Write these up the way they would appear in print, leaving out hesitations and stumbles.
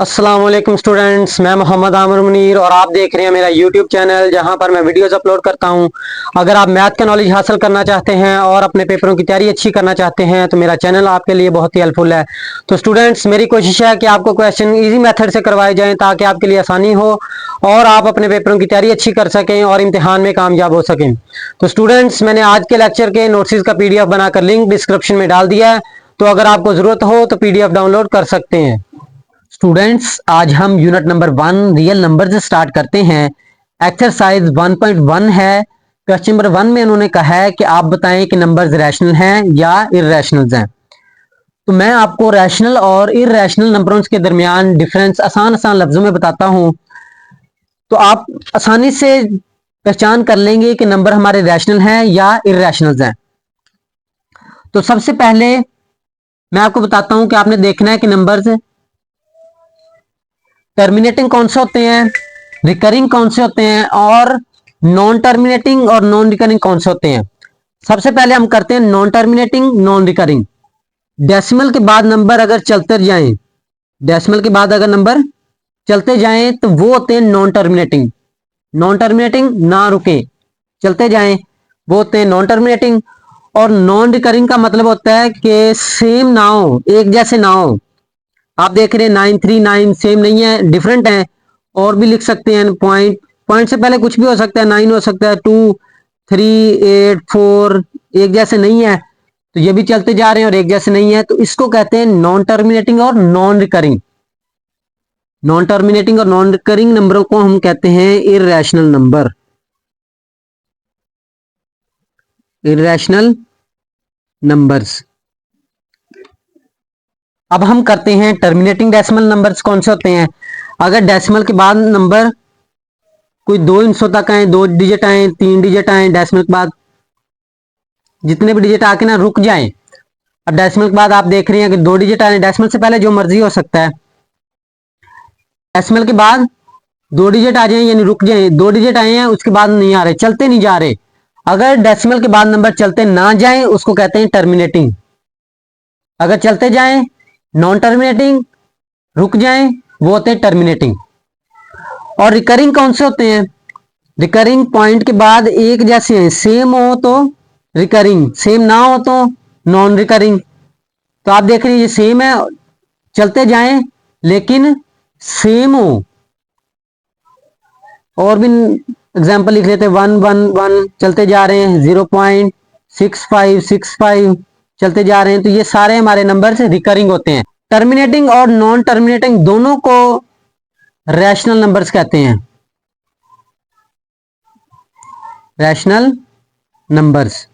अस्सलाम वालेकुम स्टूडेंट्स, मैं मोहम्मद आमिर मुनीर और आप देख रहे हैं मेरा यूट्यूब चैनल जहां पर मैं वीडियोस अपलोड करता हूं। अगर आप मैथ का नॉलेज हासिल करना चाहते हैं और अपने पेपरों की तैयारी अच्छी करना चाहते हैं तो मेरा चैनल आपके लिए बहुत ही हेल्पफुल है। तो स्टूडेंट्स, मेरी कोशिश है कि आपको क्वेश्चन ईजी मेथड से करवाए जाएँ ताकि आपके लिए आसानी हो और आप अपने पेपरों की तैयारी अच्छी कर सकें और इम्तिहान में कामयाब हो सकें। तो स्टूडेंट्स, मैंने आज के लेक्चर के नोट्स का PDF बनाकर लिंक डिस्क्रिप्शन में डाल दिया है, तो अगर आपको ज़रूरत हो तो PDF डाउनलोड कर सकते हैं। स्टूडेंट्स, आज हम यूनिट नंबर 1 रियल नंबर से स्टार्ट करते हैं। एक्सरसाइज 1.1 है। क्वेश्चन नंबर 1 में उन्होंने कहा है कि आप बताएं कि नंबर्स रैशनल हैं या इररेशनल हैं। तो मैं आपको रैशनल और इररेशनल नंबरों के दरमियान डिफरेंस आसान आसान लफ्जों में बताता हूं, तो आप आसानी से पहचान कर लेंगे कि नंबर हमारे रैशनल हैं या इररेशनल हैं। तो सबसे पहले मैं आपको बताता हूं कि आपने देखना है कि नंबर्स टर्मिनेटिंग कौन से होते हैं, रिकरिंग कौन से होते हैं और नॉन टर्मिनेटिंग और नॉन रिकरिंग कौन से होते हैं। सबसे पहले हम करते हैं non terminating non recurring. Decimal के बाद नंबर अगर चलते जाएं, डेसिमल के बाद अगर नंबर चलते जाएं तो वो होते हैं नॉन टर्मिनेटिंग। नॉन टर्मिनेटिंग ना रुके, चलते जाएं, वो होते हैं नॉन टर्मिनेटिंग। और नॉन रिकरिंग का मतलब होता है कि सेम ना हो, एक जैसे ना हो। आप देख रहे हैं 939 सेम नहीं है, डिफरेंट है। और भी लिख सकते हैं पॉइंट, पॉइंट से पहले कुछ भी हो सकता है, 9 हो सकता है, 2 3 8 4, एक जैसे नहीं है। तो ये भी चलते जा रहे हैं और एक जैसे नहीं है, तो इसको कहते हैं नॉन टर्मिनेटिंग और नॉन रिकरिंग। नॉन टर्मिनेटिंग और नॉन रिकरिंग नंबरों को हम कहते हैं इररेशनल नंबर। Irrational numbers. अब हम करते हैं टर्मिनेटिंग डेसिमल नंबर्स कौन से होते हैं। अगर डेसिमल के बाद नंबर कोई 2 हिस्सों तक आए, 2 डिजिट आए, 3 डिजिट आए, डेसिमल के बाद जितने भी डिजिट आके ना रुक जाएं। अब डेसिमल के बाद आप देख रहे हैं कि 2 डिजिट आए, डेसिमल से पहले जो मर्जी हो सकता है। डेसिमल के बाद 2 डिजिट आ जाए यानी रुक जाए, 2 डिजिट आए हैं उसके बाद नहीं आ रहे, चलते नहीं जा रहे। अगर डेसिमल के बाद नंबर चलते ना जाए उसको कहते हैं टर्मिनेटिंग। अगर चलते जाएं नॉन टर्मिनेटिंग, रुक जाएं, वो होते हैं टर्मिनेटिंग। और रिकरिंग कौन से होते हैं। रिकरिंग पॉइंट के बाद एक जैसे हैं, सेम हो तो रिकरिंग, सेम ना हो तो नॉन रिकरिंग। तो आप देख रहे हैं ये सेम है, चलते जाएं लेकिन सेम हो। और भी एग्जांपल लिख लेते हैं, 1 1 1 चलते जा रहे हैं, 0.6565 चलते जा रहे हैं। तो ये सारे हमारे नंबर से रिकरिंग होते हैं। टर्मिनेटिंग और नॉन टर्मिनेटिंग दोनों को रैशनल नंबर्स कहते हैं। रैशनल नंबर्स,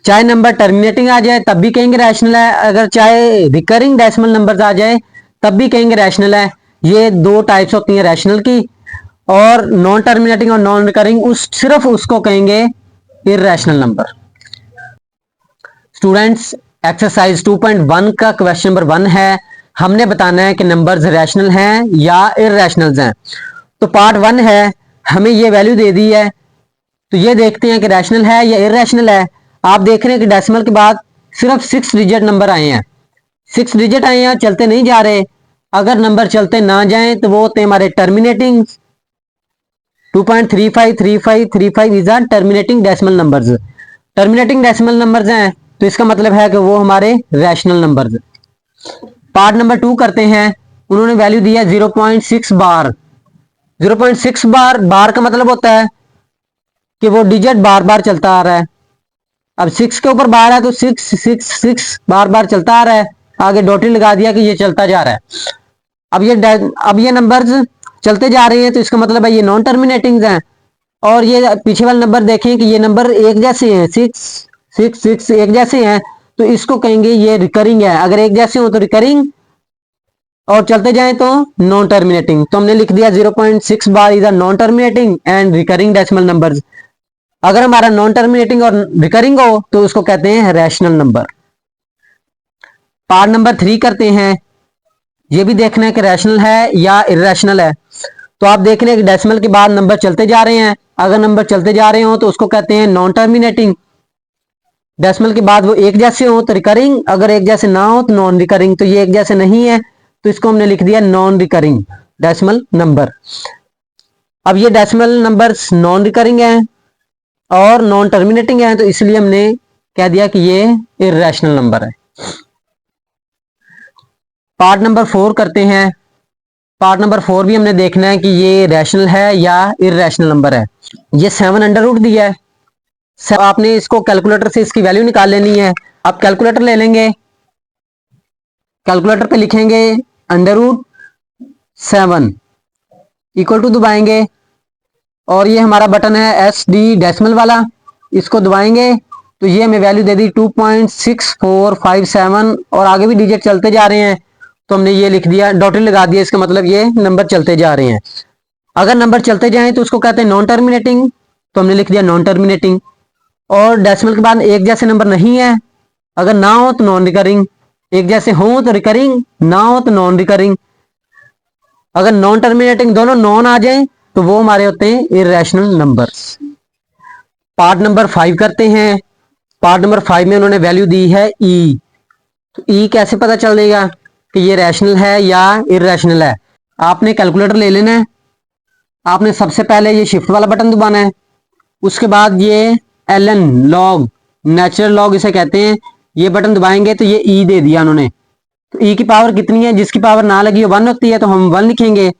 चाहे नंबर टर्मिनेटिंग आ जाए तब भी कहेंगे रैशनल है, अगर चाहे रिकरिंग डेसिमल नंबर्स आ जाए तब भी कहेंगे रैशनल है। ये दो टाइप्स होती हैं रैशनल की। और नॉन टर्मिनेटिंग और नॉन रिकरिंग उस सिर्फ उसको कहेंगे इररेशनल नंबर। स्टूडेंट्स, एक्सरसाइज 2.1 का क्वेश्चन नंबर 1 है। हमने बताना है कि नंबर्स रैशनल हैं या इररेशनल हैं। तो पार्ट 1 है, हमें ये वैल्यू दे दी है, तो ये देखते हैं कि रैशनल है या इररेशनल है। आप देख रहे हैं कि डेसिमल के बाद सिर्फ 6 डिजिट नंबर आए हैं, 6 डिजिट आए हैं, चलते नहीं जा रहे। अगर नंबर चलते ना जाएं तो वो होते हैं हमारे terminating. 2.353535 is a terminating decimal numbers. Terminating decimal numbers हैं तो इसका मतलब है कि वो हमारे रैशनल नंबर्स। पार्ट नंबर 2 करते हैं। उन्होंने वैल्यू दी है 0.6 बार। 0.6 बार, बार का मतलब होता है कि वो डिजिट बार बार चलता आ रहा है। अब 6 के ऊपर बार है तो 6 बार बार चलता आ रहा है, आगे डॉटेड लगा दिया कि ये चलता जा रहा है। अब ये नंबर्स चलते जा रहे हैं तो इसका मतलब है ये नॉन टर्मिनेटिंग हैं। और ये पीछे वाले नंबर देखें कि ये नंबर एक जैसे हैं, 6 एक जैसे हैं, तो इसको कहेंगे ये रिकरिंग है। अगर एक जैसे हो तो रिकरिंग और चलते जाएं तो नॉन टर्मिनेटिंग। तो हमने लिख दिया 0.6 bar is a non terminating and recurring decimal numbers. अगर हमारा नॉन टर्मिनेटिंग और रिकरिंग हो तो उसको कहते हैं रैशनल नंबर। पार्ट नंबर 3 करते हैं। ये भी देखना है कि रैशनल है या इररेशनल है। तो आप देख रहे हैं कि डेसिमल के बाद नंबर चलते जा रहे हैं। अगर नंबर चलते जा रहे हो तो उसको कहते हैं नॉन टर्मिनेटिंग। डेसिमल के बाद वो एक जैसे हो तो रिकरिंग, अगर एक जैसे ना हो तो नॉन रिकरिंग। तो ये एक जैसे नहीं है तो इसको हमने लिख दिया नॉन रिकरिंग डेसिमल नंबर। अब ये डेसिमल नंबर्स नॉन रिकरिंग है और नॉन टर्मिनेटिंग है, तो इसलिए हमने कह दिया कि ये इर्रेशनल नंबर है। पार्ट नंबर 4 करते हैं। पार्ट नंबर 4 भी हमने देखना है कि ये रैशनल है या इर्रेशनल नंबर है। ये 7 अंडर रूट दिया है, आपने इसको कैलकुलेटर से इसकी वैल्यू निकाल लेनी है। आप कैलकुलेटर ले लेंगे, कैलकुलेटर पे लिखेंगे अंडर रूट 7 इक्वल टू दबाएंगे और ये हमारा बटन है SD डेसिमल वाला, इसको दबाएंगे तो ये हमें वैल्यू दे दी 2.6457 और आगे भी डिजिट चलते जा रहे हैं, तो हमने ये लिख दिया, डॉटेड लगा दिया, इसका मतलब ये नंबर चलते जा रहे हैं। अगर नंबर चलते जाएं तो उसको कहते हैं नॉन टर्मिनेटिंग, तो हमने लिख दिया नॉन टर्मिनेटिंग। और डेसिमल के बाद एक जैसे नंबर नहीं है, अगर ना हो तो नॉन रिकरिंग, एक जैसे हो तो रिकरिंग, ना हो तो नॉन रिकरिंग। अगर नॉन टर्मिनेटिंग दोनों नॉन आ जाएं तो वो हमारे होते हैं इर्रेशनल नंबर्स। पार्ट नंबर 5 करते हैं। पार्ट नंबर 5 में उन्होंने वैल्यू दी है ई। तो ई कैसे पता चलेगा कि ये रैशनल है या इर्रेशनल है? आपने कैलकुलेटर ले लेना है, आपने सबसे पहले ये शिफ्ट वाला बटन दबाना है, उसके बाद ये ln लॉग, नेचुरल लॉग इसे कहते हैं, ये बटन दबाएंगे तो ये ई दे दिया उन्होंने। तो ई की पावर कितनी है? जिसकी पावर ना लगी हो 1 होती है तो हम 1 लिखेंगे,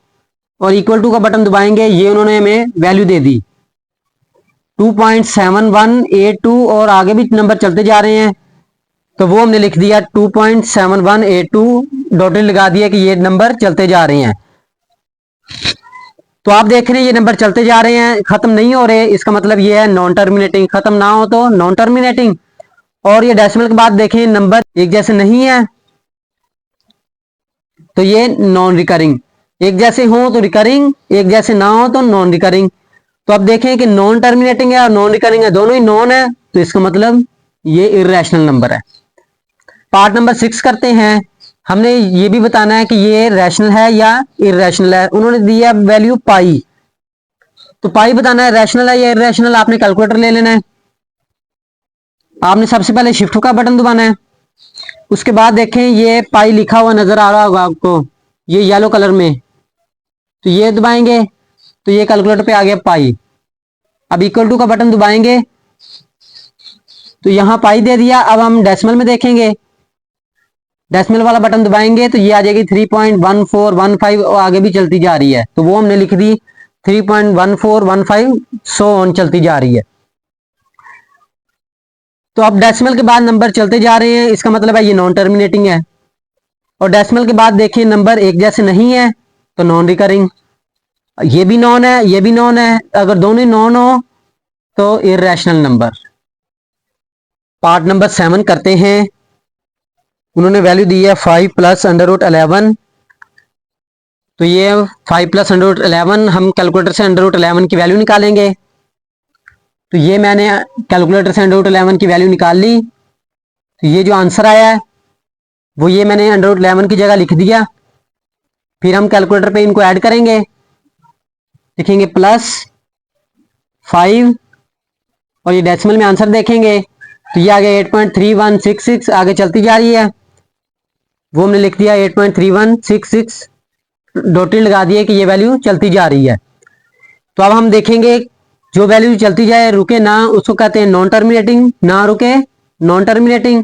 और इक्वल टू का बटन दबाएंगे, ये उन्होंने हमें वैल्यू दे दी 2.7182 और आगे भी नंबर चलते जा रहे हैं, तो वो हमने लिख दिया 2.7182, डॉटेड लगा दिया कि ये नंबर चलते जा रहे हैं। तो आप देख रहे हैं ये नंबर चलते जा रहे हैं, खत्म नहीं हो रहे, इसका मतलब ये है नॉन टर्मिनेटिंग। खत्म ना हो तो नॉन टर्मिनेटिंग। और ये डेसिमल के बाद देखें नंबर एक जैसे नहीं है तो ये नॉन रिकरिंग, एक जैसे हो तो रिकरिंग, एक जैसे ना हो तो नॉन रिकरिंग। तो अब देखें कि नॉन टर्मिनेटिंग है और नॉन रिकरिंग है, दोनों ही नॉन है, तो इसका मतलब ये इर्रेशनल नंबर है। पार्ट नंबर 6 करते हैं। हमने ये भी बताना है कि ये रैशनल है या इर्रेशनल है। उन्होंने दिया वैल्यू पाई, तो पाई बताना है रैशनल है या इर्रेशनल। आपने कैलकुलेटर ले लेना है, आपने सबसे पहले शिफ्ट का बटन दबाना है, उसके बाद देखें ये पाई लिखा हुआ नजर आ रहा होगा आपको, ये येलो कलर में, तो ये दबाएंगे तो ये कैलकुलेटर पे आ गया पाई। अब इक्वल टू का बटन दबाएंगे तो यहां पाई दे दिया। अब हम डेसिमल में देखेंगे, डेसिमल वाला बटन दबाएंगे तो ये आ जाएगी 3.1415 और आगे भी चलती जा रही है, तो वो हमने लिख दी 3.1415 सो ऑन चलती जा रही है। तो अब डेसिमल के बाद नंबर चलते जा रहे हैं, इसका मतलब है ये नॉन टर्मिनेटिंग है। और डेसिमल के बाद देखिए नंबर एक जैसे नहीं है तो नॉन रिकरिंग, ये भी नॉन है, ये भी नॉन है, अगर दोनों नॉन हो तो इर्रेशनल नंबर। पार्ट नंबर 7 करते हैं। उन्होंने वैल्यू दी है 5 प्लस अंडर रूट 11, तो ये 5 प्लस अंडर रूट 11 हम कैलकुलेटर से अंडर रूट 11 की वैल्यू निकालेंगे। तो ये मैंने कैलकुलेटर से अंडर रूट 11 की वैल्यू निकाल ली, तो ये जो आंसर आया है वो ये मैंने अंडर रूट 11 की जगह लिख दिया। फिर हम कैलकुलेटर पे इनको ऐड करेंगे, लिखेंगे प्लस 5 और ये डेसिमल में आंसर देखेंगे तो ये आगे 8.3166 आगे चलती जा रही है, वो हमने लिख दिया 8.3166, डॉटेड लगा दिए कि ये वैल्यू चलती जा रही है। तो अब हम देखेंगे जो वैल्यू चलती जाए रुके ना, उसको कहते हैं नॉन टर्मिनेटिंग, ना रुके नॉन टर्मिनेटिंग।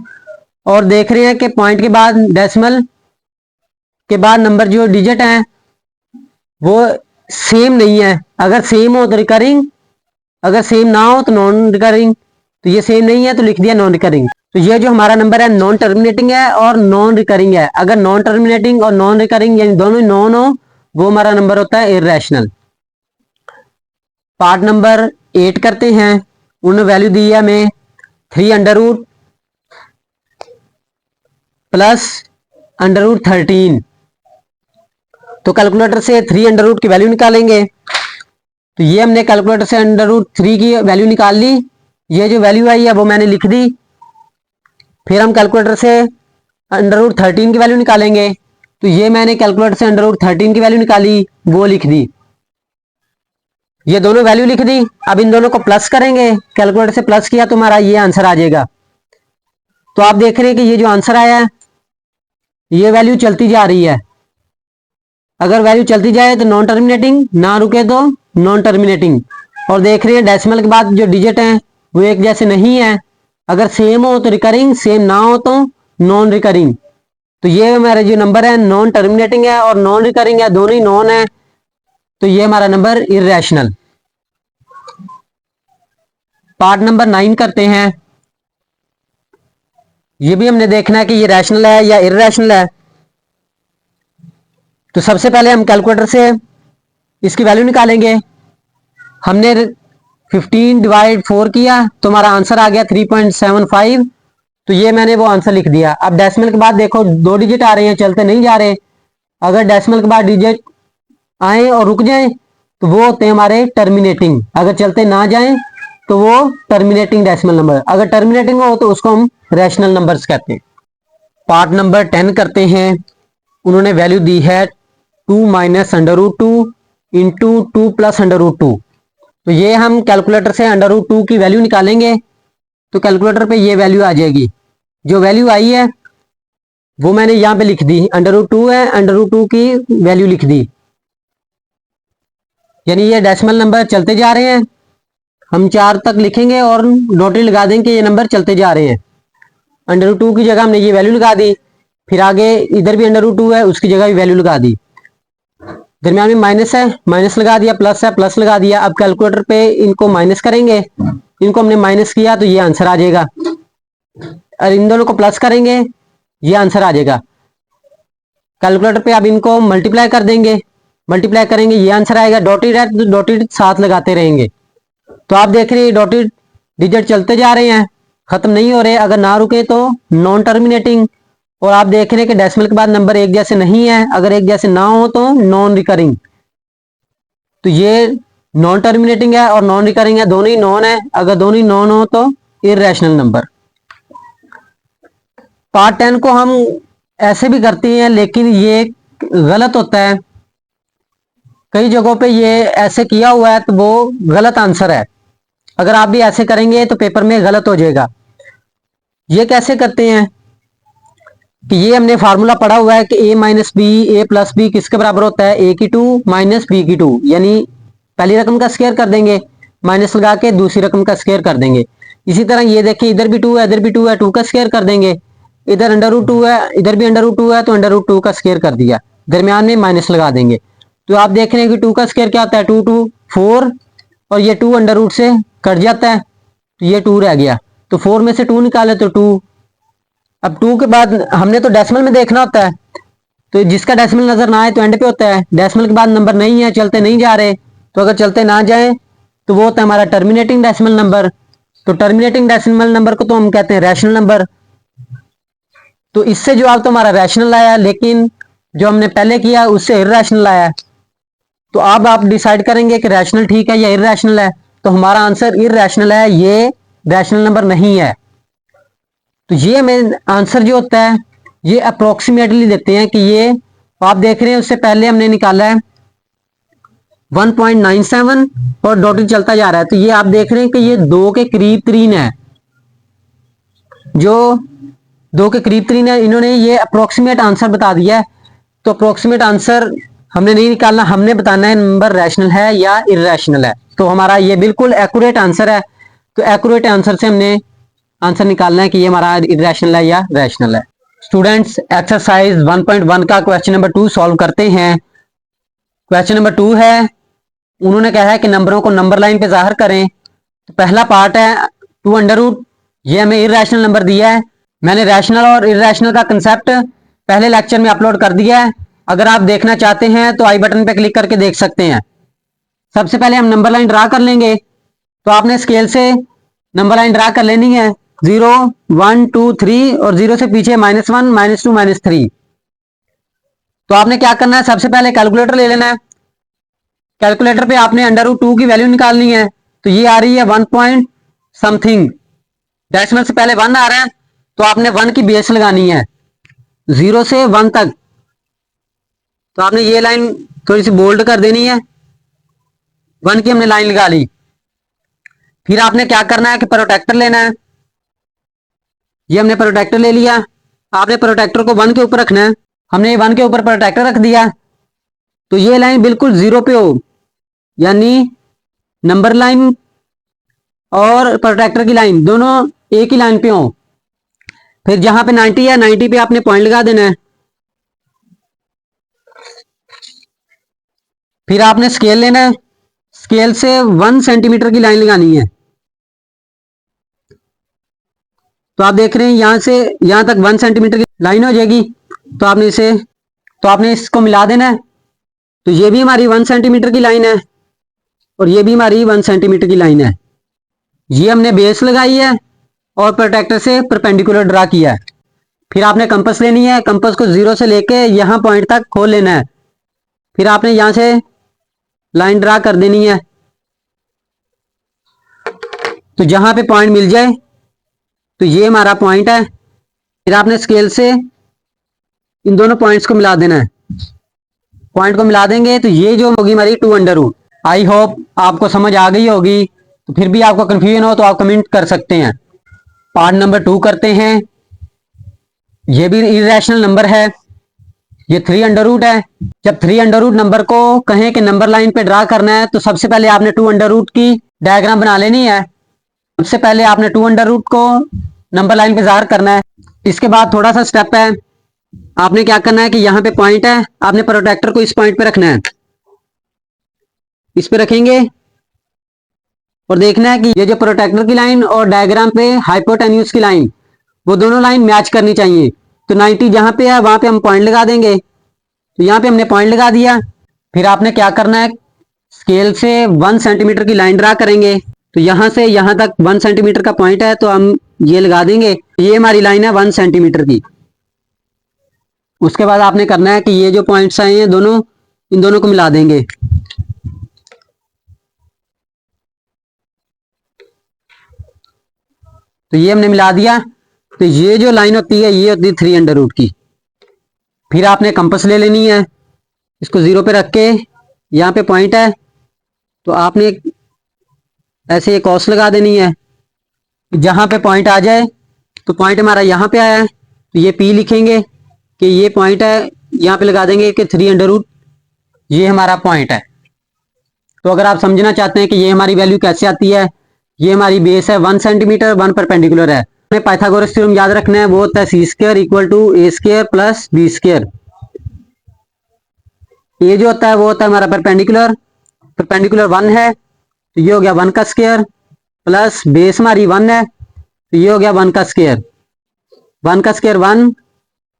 और देख रहे हैं कि पॉइंट के बाद डेसिमल के बाद नंबर जो डिजिट हैं वो सेम नहीं है, अगर सेम हो तो रिकरिंग, अगर सेम ना हो तो नॉन रिकरिंग। तो ये सेम नहीं है तो लिख दिया नॉन रिकरिंग। तो ये जो हमारा नंबर है नॉन टर्मिनेटिंग है और नॉन रिकरिंग है। अगर नॉन टर्मिनेटिंग और नॉन रिकरिंग यानी दोनों नॉन हो, वो हमारा नंबर होता है इर्रेशनल। पार्ट नंबर 8 करते हैं। उन्होंने वैल्यू दी है हमें 3 under root plus under root 13, तो कैलकुलेटर से 3 अंडर रूट की वैल्यू निकालेंगे। तो ये हमने कैलकुलेटर से अंडर रूट 3 की वैल्यू निकाल ली, ये जो वैल्यू आई है वो मैंने लिख दी। फिर हम कैलकुलेटर से अंडर रूट 13 की वैल्यू निकालेंगे, तो ये मैंने कैलकुलेटर से अंडर रूट 13 की वैल्यू निकाली, वो लिख दी। ये दोनों वैल्यू लिख दी। अब इन दोनों को प्लस करेंगे, कैलकुलेटर से प्लस किया तो हमारा ये आंसर आ जाएगा। तो आप देख रहे हैं कि ये जो आंसर आया है ये वैल्यू चलती जा रही है, अगर वैल्यू चलती जाए तो नॉन टर्मिनेटिंग, ना रुके तो नॉन टर्मिनेटिंग। और देख रहे हैं डेसिमल के बाद जो डिजिट हैं वो एक जैसे नहीं है, अगर सेम हो तो रिकरिंग, सेम ना हो तो नॉन रिकरिंग। तो ये हमारा जो नंबर है नॉन टर्मिनेटिंग है और नॉन रिकरिंग है, दोनों ही नॉन है, तो ये हमारा नंबर इरेशनल। पार्ट नंबर 9 करते हैं। ये भी हमने देखना है कि ये रैशनल है या इरेशनल है। तो सबसे पहले हम कैलकुलेटर से इसकी वैल्यू निकालेंगे। हमने 15/4 किया तो हमारा आंसर आ गया 3.75। तो ये मैंने वो आंसर लिख दिया। अब डेसिमल के बाद देखो 2 डिजिट आ रहे हैं, चलते नहीं जा रहे। अगर डेसिमल के बाद डिजिट आए और रुक जाएं तो वो होते हैं हमारे टर्मिनेटिंग। अगर चलते ना जाएं तो वो टर्मिनेटिंग डेसिमल नंबर। अगर टर्मिनेटिंग हो तो उसको हम रैशनल नंबर्स कहते हैं। पार्ट नंबर 10 करते हैं। उन्होंने वैल्यू दी है 2 माइनस √2 इंटू 2 प्लस √2। तो ये हम कैलकुलेटर से √2 की वैल्यू निकालेंगे तो कैलकुलेटर पे ये वैल्यू आ जाएगी। जो वैल्यू आई है वो मैंने यहाँ पे लिख दी, √2 है, √2 की वैल्यू लिख दी। यानी ये डेसिमल नंबर चलते जा रहे हैं, हम 4 तक लिखेंगे और नोटेड लगा देंगे कि ये नंबर चलते जा रहे हैं। √2 की जगह हमने ये वैल्यू लगा दी, फिर आगे इधर भी √2 है, उसकी जगह भी वैल्यू लगा दी। दरम्यान में माइनस है, माइनस लगा दिया, प्लस है, प्लस लगा दिया। अब कैलकुलेटर पे इनको माइनस करेंगे, इनको हमने माइनस किया तो ये आंसर आ जाएगा, और इन दोनों को प्लस करेंगे ये आंसर आ जाएगा। कैलकुलेटर पे अब इनको मल्टीप्लाई कर देंगे, मल्टीप्लाई करेंगे ये आंसर आएगा। डॉटेड है तो डॉटेड साथ लगाते रहेंगे। तो आप देख रहे हैं डॉटेड डिजिट चलते जा रहे हैं, खत्म नहीं हो रहे। अगर ना रुके तो नॉन टर्मिनेटिंग। और आप देख रहे हैं कि डेसिमल के बाद नंबर एक जैसे नहीं है, अगर एक जैसे ना हो तो नॉन रिकरिंग। तो ये नॉन टर्मिनेटिंग है और नॉन रिकरिंग है, दोनों ही नॉन है। अगर दोनों ही नॉन हो तो इरेशनल नंबर। पार्ट 10 को हम ऐसे भी करते हैं लेकिन ये गलत होता है, कई जगहों पे ये ऐसे किया हुआ है तो वो गलत आंसर है। अगर आप भी ऐसे करेंगे तो पेपर में गलत हो जाएगा। ये कैसे करते हैं कि ये हमने फार्मूला पढ़ा हुआ है कि a minus B A plus B किसके बराबर होता है, a की 2 माइनस बी की 2। यानी पहली रकम का स्क्वायर कर देंगे, माइनस लगा के दूसरी रकम का स्क्वायर कर देंगे। इसी तरह ये देखिए इधर भी 2 है, इधर भी 2 है, 2 का स्क्वायर कर देंगे। इधर √2 है, इधर भी √2 है, तो √2 का स्क्वायर कर दिया, दरमियान में माइनस लगा देंगे। तो आप देख रहे हैं कि 2 का स्क्वायर क्या होता है, 2 2 4, और ये 2 √ से कट जाता है तो ये 2 रह गया। तो 4 में से 2 निकाले तो 2। अब 2 के बाद हमने तो डेसिमल में देखना होता है, तो जिसका डेसिमल नजर ना आए तो एंड पे होता है। डेसिमल के बाद नंबर नहीं है, चलते नहीं जा रहे, तो अगर चलते ना जाए तो वो होता है हमारा टर्मिनेटिंग डेसिमल नंबर। तो टर्मिनेटिंग डेसिमल नंबर को तो हम कहते हैं रैशनल नंबर। तो इससे जवाब तो हमारा रैशनल आया, लेकिन जो हमने पहले किया उससे इरैशनल आया। तो अब आप डिसाइड करेंगे कि रैशनल ठीक है या इरैशनल है। तो हमारा आंसर इरैशनल है, ये रैशनल नंबर नहीं है। तो ये हमें आंसर जो होता है ये अप्रोक्सीमेटली देते हैं कि ये आप देख रहे हैं उससे पहले हमने निकाला है 1.97 और डॉटेड चलता जा रहा है। तो ये आप देख रहे हैं कि ये 2 के करीब तरीन है, जो 2 के करीब तरीन है। इन्होंने ये अप्रोक्सीमेट आंसर बता दिया है। तो अप्रोक्सीमेट आंसर हमने नहीं निकालना, हमने बताना है नंबर रैशनल है या इरैशनल है। तो हमारा ये बिल्कुल एक्यूरेट आंसर है। तो एक्यूरेट आंसर से हमने आंसर निकालना है कि ये हमारा इरेशनल है या रैशनल है। स्टूडेंट्स एक्सरसाइज 1.1 का क्वेश्चन नंबर 2 सॉल्व करते हैं। क्वेश्चन नंबर 2 है, उन्होंने कहा है कि नंबरों को नंबर लाइन पे जाहिर करें। तो पहला पार्ट है 2 ये हमें इरेशनल नंबर दिया है। मैंने रैशनल और इरेशनल का कंसेप्ट पहले लेक्चर में अपलोड कर दिया है, अगर आप देखना चाहते हैं तो आई बटन पे क्लिक करके देख सकते हैं। सबसे पहले हम नंबर लाइन ड्रा कर लेंगे। तो आपने स्केल से नंबर लाइन ड्रा कर लेनी है, 0 1 2 3 और 0 से पीछे -1 -2 -3। तो आपने क्या करना है, सबसे पहले कैलकुलेटर ले लेना है। कैलकुलेटर पे आपने √2 की वैल्यू निकालनी है। तो ये आ रही है 1 पॉइंट समथिंग, डेसिमल से पहले 1 आ रहा है तो आपने 1 की बेस लगानी है 0 से 1 तक। तो आपने ये लाइन थोड़ी सी बोल्ड कर देनी है, 1 की हमने लाइन लगा ली। फिर आपने क्या करना है कि प्रोटेक्टर लेना है। ये हमने प्रोटेक्टर ले लिया, आपने प्रोटेक्टर को 1 के ऊपर रखना है। हमने 1 के ऊपर प्रोटेक्टर रख दिया। तो ये लाइन बिल्कुल जीरो पे हो, यानी नंबर लाइन और प्रोट्रैक्टर की लाइन दोनों एक ही लाइन पे हो। फिर जहां पे 90 है 90 पे आपने पॉइंट लगा देना है। फिर आपने स्केल लेना है, स्केल से 1 सेंटीमीटर की लाइन लगानी है। तो आप देख रहे हैं यहां से यहां तक 1 सेंटीमीटर की लाइन हो जाएगी। तो आपने इसको मिला देना है। तो ये भी हमारी 1 सेंटीमीटर की लाइन है और ये भी हमारी 1 सेंटीमीटर की लाइन है। ये हमने बेस लगाई है और प्रोट्रैक्टर से परपेंडिकुलर ड्रा किया है। फिर आपने कंपास लेनी है, कंपास को जीरो से लेके यहां पॉइंट तक खोल लेना है। फिर आपने यहां से लाइन ड्रा कर देनी है। तो जहां पे पॉइंट मिल जाए तो ये हमारा पॉइंट है। फिर आपने स्केल से इन दोनों पॉइंट्स को मिला देना है। पॉइंट को मिला देंगे तो ये जो होगी हमारी 2 अंडर रूट। आई होप आपको समझ आ गई होगी। तो फिर भी आपको कंफ्यूजन हो तो आप कमेंट कर सकते हैं। पार्ट नंबर 2 करते हैं। ये भी इरेशनल नंबर है, ये 3 अंडर रूट है। जब 3 अंडर रूट नंबर को कहें कि नंबर लाइन पे ड्रा करना है तो सबसे पहले आपने 2 अंडर रूट की डायग्राम बना लेनी है। सबसे पहले आपने 2 अंडर रूट को नंबर लाइन पे ज़ाहिर करना है। इसके बाद थोड़ा सा स्टेप है, आपने क्या करना है कि यहाँ पे पॉइंट है, आपने प्रोट्रैक्टर को इस पॉइंट पे रखना है। इस पे रखेंगे और देखना है कि ये जो प्रोट्रैक्टर की लाइन और डायग्राम पे हाइपोटेन्यूज की लाइन, वो दोनों लाइन मैच करनी चाहिए। तो 90 जहां पे है वहां पे हम पॉइंट लगा देंगे। तो यहाँ पे हमने पॉइंट लगा दिया। फिर आपने क्या करना है, स्केल से 1 सेंटीमीटर की लाइन ड्रा करेंगे। तो यहां से यहां तक 1 सेंटीमीटर का पॉइंट है तो हम ये लगा देंगे। ये हमारी लाइन है 1 सेंटीमीटर की। उसके बाद आपने करना है कि ये जो पॉइंट्स आए हैं दोनों, इन दोनों को मिला देंगे। तो ये हमने मिला दिया। तो ये जो लाइन होती है ये होती है 3 अंडर रूट की। फिर आपने कंपास ले लेनी है, इसको जीरो पे रख के यहाँ पे पॉइंट है तो आपने ऐसे एक कॉस लगा देनी है। जहां पे पॉइंट आ जाए, तो पॉइंट हमारा यहाँ पे आया है तो ये पी लिखेंगे कि ये पॉइंट है। यहाँ पे लगा देंगे कि 3 अंडर रूट ये हमारा पॉइंट है। तो अगर आप समझना चाहते हैं कि ये हमारी वैल्यू कैसे आती है, ये हमारी बेस है 1 सेंटीमीटर, 1 परपेंडिकुलर है। हमें पाइथागोरस थ्योरम याद रखना है, वो होता है c square equal to a square plus b square. ये जो होता है वो होता है हमारा परपेंडिकुलर, परपेंडिकुलर 1 है तो ये हो गया 1 का स्क्वायर प्लस बेस हमारी 1 है तो ये हो गया 1 का स्क्वायर। 1 का स्क्वायर 1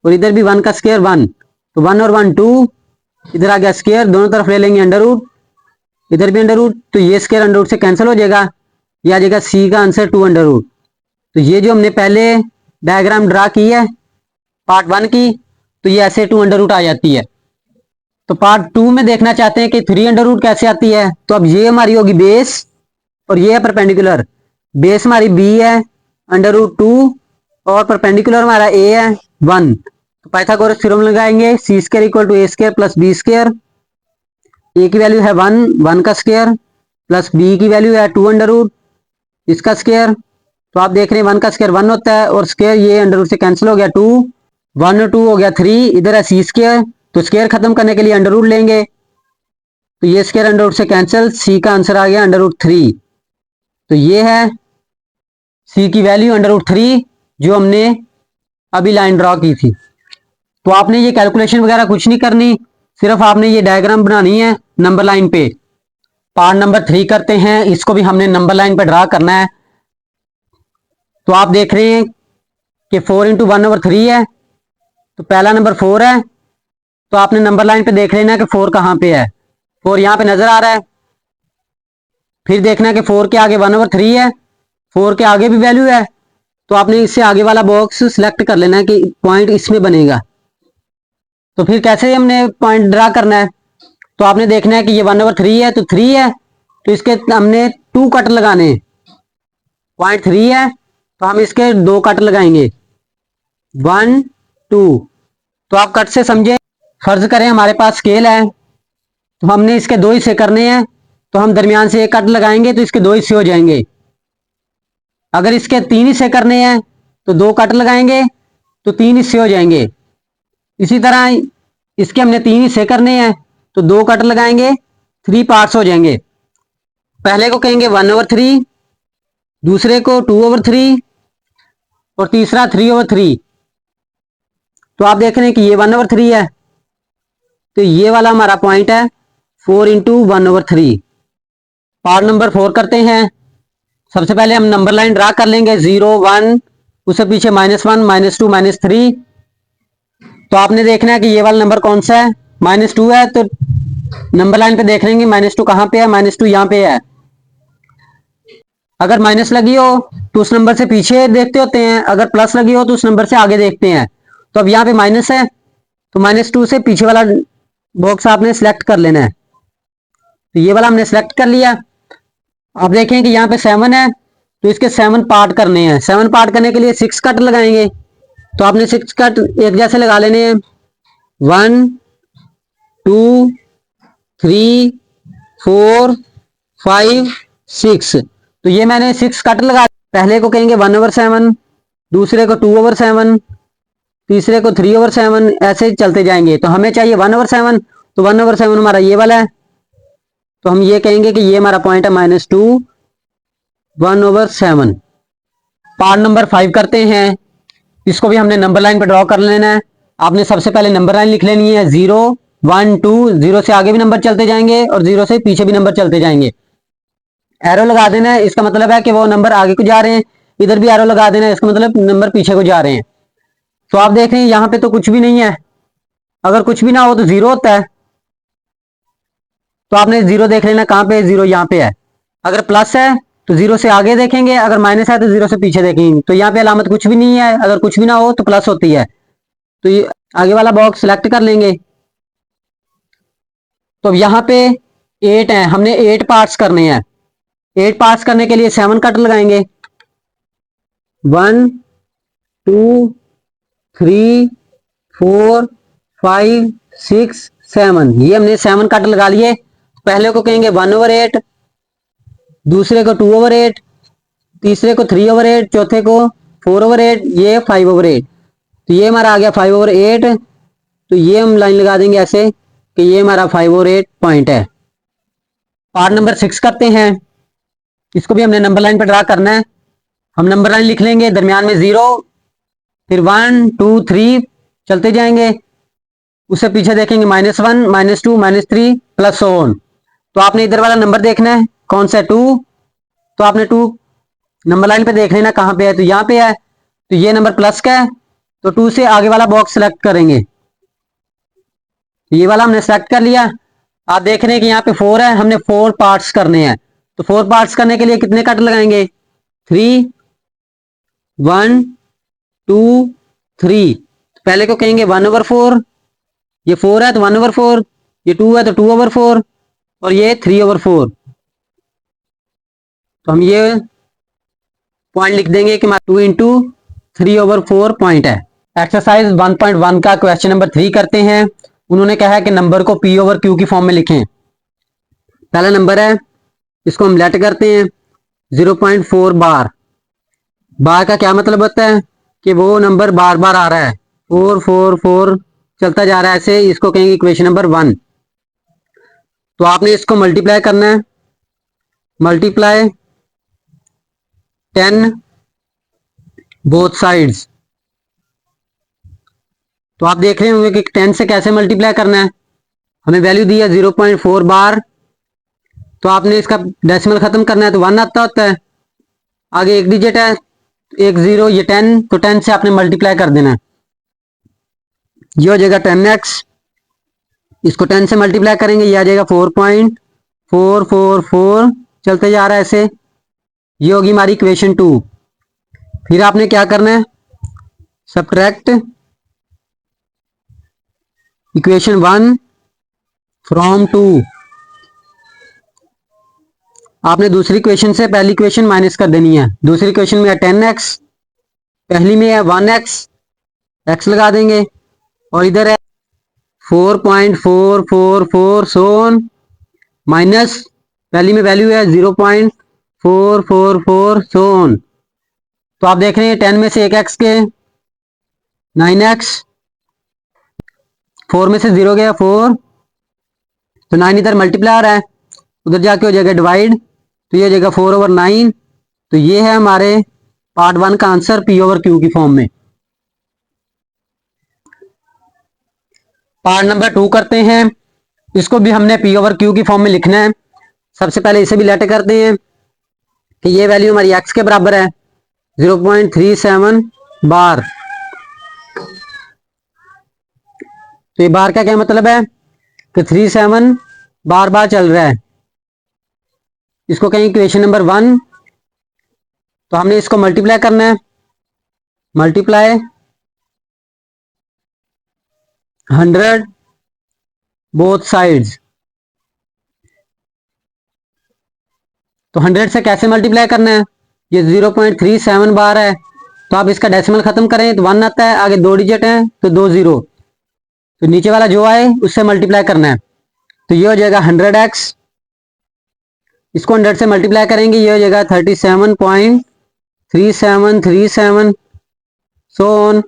और इधर भी 1 का स्क्वायर 1, तो 1 और 1 2, इधर आ गया स्क्वायर, दोनों तरफ ले लेंगे अंडर रूट, इधर भी अंडर रूट, तो ये स्क्वायर अंडर रूट से कैंसिल हो जाएगा। ये आ जाएगा सी का आंसर 2 अंडर रूट। तो ये जो हमने पहले डायग्राम ड्रा की है पार्ट 1 की, तो ये ऐसे 2 अंडर रूट आ जाती है। तो पार्ट 2 में देखना चाहते हैं कि 3 अंडर रूट कैसे आती है। तो अब ये हमारी होगी बेस और ये है परपेंडिकुलर। बेस हमारी बी है √2 और परपेंडिकुलर हमारा ए है 1। तो पाइथागोरस थ्योरम लगाएंगे, c square equal to a square plus b square. A की वैल्यू है 1, 1 का स्क्वायर प्लस बी की वैल्यू है 2 अंडर रूट इसका स्क्वायर। तो आप देख रहे हैं 1 का स्क्वायर 1 होता है और स्क्वायर ये अंडर रूट से कैंसिल हो गया 2, 1 और 2 हो गया 3, इधर है सी स्क्वायर, तो स्क्वायर खत्म करने के लिए अंडर रूट लेंगे। तो ये स्क्वायर अंडर रूट से कैंसिल, सी का आंसर आ गया √3। तो ये है सी की वैल्यू √3 जो हमने अभी लाइन ड्रॉ की थी। तो आपने ये कैलकुलेशन वगैरह कुछ नहीं करनी, सिर्फ आपने ये डायग्राम बनानी है नंबर लाइन पे। पार्ट नंबर 3 करते हैं, इसको भी हमने नंबर लाइन पे ड्रा करना है। तो आप देख रहे हैं कि 4 × 1/3 है, तो पहला नंबर 4 है। तो आपने नंबर लाइन पे देख लेना है कि 4 कहाँ पे है। 4 यहाँ पे नजर आ रहा है। फिर देखना है कि 4 के आगे 1/3 है, 4 के आगे भी वैल्यू है, तो आपने इससे आगे वाला बॉक्स सिलेक्ट कर लेना है कि पॉइंट इसमें बनेगा। तो फिर कैसे हमने पॉइंट ड्रा करना है, तो आपने देखना है कि ये 1/3 है तो 3 है, तो इसके हमने 2 कट लगाने हैं। पॉइंट 3 है तो हम इसके 2 कट लगाएंगे, 1 2। तो आप कट से समझे, फर्ज करें हमारे पास स्केल है तो हमने इसके 2 हिस्से करने हैं, तो हम दरमियान से एक कट लगाएंगे तो इसके 2 हिस्से हो जाएंगे। अगर इसके 3 हिस्से करने हैं तो 2 कट लगाएंगे तो 3 हिस्से हो जाएंगे। इसी तरह इसके हमने 3 हिस्से करने हैं तो 2 कट लगाएंगे, 3 पार्ट्स हो जाएंगे। पहले को कहेंगे 1/3, दूसरे को 2/3 और तीसरा 3/3। तो आप देख रहे हैं कि ये 1/3 है, तो ये वाला हमारा पॉइंट है 4 इंटू 1/3। पार्ट नंबर 4 करते हैं। सबसे पहले हम नंबर लाइन ड्रा कर लेंगे 0 1, उससे पीछे -1 -2 -3। तो आपने देखना है कि ये वाला नंबर कौन सा है, -2 है, तो नंबर लाइन पे देख लेंगे -2 कहां पे है, -2 यहां पे है। अगर माइनस लगी हो तो उस नंबर से पीछे देखते होते हैं, अगर प्लस लगी हो तो उस नंबर से आगे देखते हैं। तो अब यहाँ पे माइनस है, तो -2 से पीछे वाला बॉक्स आपने सिलेक्ट कर लेना है। तो ये वाला हमने सिलेक्ट कर लिया। आप देखें कि यहाँ पे 7 है, तो इसके 7 पार्ट करने हैं। 7 पार्ट करने के लिए 6 कट लगाएंगे। तो आपने 6 कट एक जैसे लगा लेने हैं, 1 2 3 4 5 6। तो ये मैंने 6 कट लगा। पहले को कहेंगे 1/7, दूसरे को 2/7, तीसरे को 3/7, ऐसे ही चलते जाएंगे। तो हमें चाहिए 1/7, तो 1/7 हमारा ये वाला है। तो हम ये कहेंगे कि ये हमारा पॉइंट है -2 1/7। पार्ट नंबर 5 करते हैं। इसको भी हमने नंबर लाइन पे ड्रॉ कर लेना है। आपने सबसे पहले नंबर लाइन लिख लेनी है 0 1 2। 0 से आगे भी नंबर चलते जाएंगे और 0 से पीछे भी नंबर चलते जाएंगे। एरो लगा देना है, इसका मतलब है कि वो नंबर आगे को जा रहे हैं। इधर भी एरो लगा देना है, इसका मतलब नंबर पीछे को जा रहे हैं। तो आप देख रहे हैं यहाँ पे तो कुछ भी नहीं है। अगर कुछ भी ना हो तो 0 होता है। तो आपने 0 देख लेना कहाँ पे है, 0 यहाँ पे है। अगर प्लस है तो 0 से आगे देखेंगे, अगर माइनस है तो 0 से पीछे देखेंगे। तो यहाँ पे अलामत कुछ भी नहीं है, अगर कुछ भी ना हो तो प्लस होती है। तो ये आगे वाला बॉक्स सिलेक्ट कर लेंगे। तो यहाँ पे 8 है, हमने 8 पार्ट्स करने हैं। 8 पार्ट्स करने के लिए 7 कट लगाएंगे, 1 2 3 4 5 6 7। ये हमने 7 कट लगा लिए। पहले को कहेंगे 1/8, दूसरे को 2/8, तीसरे को 3/8, चौथे को 4/8, ये 5/8। तो ये हमारा आ गया 5/8। तो ये हम लाइन लगा देंगे ऐसे कि ये हमारा 5/8 पॉइंट है। पार्ट नंबर 6 करते हैं। इसको भी हमने नंबर लाइन पर ड्रा करना है। हम नंबर लाइन लिख लेंगे, दरमियान में 0, फिर 1 2 3 चलते जाएंगे। उससे पीछे देखेंगे -1 -2 -3 प्लस ऑन। तो आपने इधर वाला नंबर देखना है कौन सा है, 2। तो आपने 2 नंबर लाइन पे देख लेना कहां पे है, तो यहाँ पे है। तो ये नंबर प्लस का है, तो 2 से आगे वाला बॉक्स सेलेक्ट करेंगे। ये वाला हमने सेलेक्ट कर लिया। आप देख रहे हैं कि यहाँ पे 4 है, हमने 4 पार्ट्स करने हैं। तो 4 पार्ट्स करने के लिए कितने कट लगाएंगे, 3 1 2 3। पहले को कहेंगे 1/4, ये 4 है तो 1/4, ये 2 है तो 2/4 और ये 3/4। तो हम ये पॉइंट लिख देंगे कि 2 इंटू 3/4 पॉइंट है। एक्सरसाइज 1.1 का क्वेश्चन नंबर 3 करते हैं। उन्होंने कहा है कि नंबर को P/Q की फॉर्म में लिखें। पहला नंबर है, इसको हम लेट करते हैं 0.4 बार। बार का क्या मतलब होता है कि वो नंबर बार बार आ रहा है, 4 4 4 चलता जा रहा है, ऐसे इसको कहेंगे इक्वेशन नंबर 1। तो आपने इसको मल्टीप्लाई करना है, मल्टीप्लाई 10 बोथ साइड्स। तो आप देख रहे होंगे कि 10 से कैसे मल्टीप्लाई करना है। हमें वैल्यू दी है 0.4 बार, तो आपने इसका डेसिमल खत्म करना है तो 1 आता होता है। आगे एक डिजिट है, एक 0, ये 10, तो 10 से आपने मल्टीप्लाई कर देना है। ये हो जाएगा 10x, इसको 10 से मल्टीप्लाई करेंगे, ये आ जाएगा 4.444 चलते जा रहा है ऐसे। ये होगी हमारी इक्वेशन 2। फिर आपने क्या करना है, सब्ट्रैक्ट इक्वेशन 1 फ्रॉम 2। आपने दूसरी इक्वेशन से पहली इक्वेशन माइनस कर देनी है। दूसरी इक्वेशन में है 10x, पहली में है 1x, x लगा देंगे, और इधर है 4.444 सोन माइनस, पहली में वैल्यू है 0.444 सोन। तो आप देख रहे हैं 10 में से एक x के 9x, 4 में से 0 गया 4, तो 9 इधर मल्टीप्लाई आ रहा है, उधर जाके हो जाएगा डिवाइड, तो ये हो जाएगा 4/9। तो ये है हमारे पार्ट 1 का आंसर P/Q की फॉर्म में। पार्ट नंबर 2 करते हैं, इसको भी हमने P/Q की फॉर्म में लिखना है। सबसे पहले इसे भी लेट करते हैं कि ये वैल्यू हमारी x के बराबर है 0.37 बार। तो ये बार का क्या मतलब है कि 37 बार बार चल रहा है। इसको कहेंगे इक्वेशन नंबर 1। तो हमने इसको मल्टीप्लाई करना है, मल्टीप्लाई 100 बोथ साइड्स। तो 100 से कैसे मल्टीप्लाई करना है, ये 0.37 बार है, तो आप इसका डेसिमल खत्म करें तो 1 आता है, आगे 2 डिजिट हैं तो 2 0, तो नीचे वाला जो आए उससे मल्टीप्लाई करना है। तो ये हो जाएगा 100x, इसको 100 से मल्टीप्लाई करेंगे, ये हो जाएगा 37.3737 सो ऑन।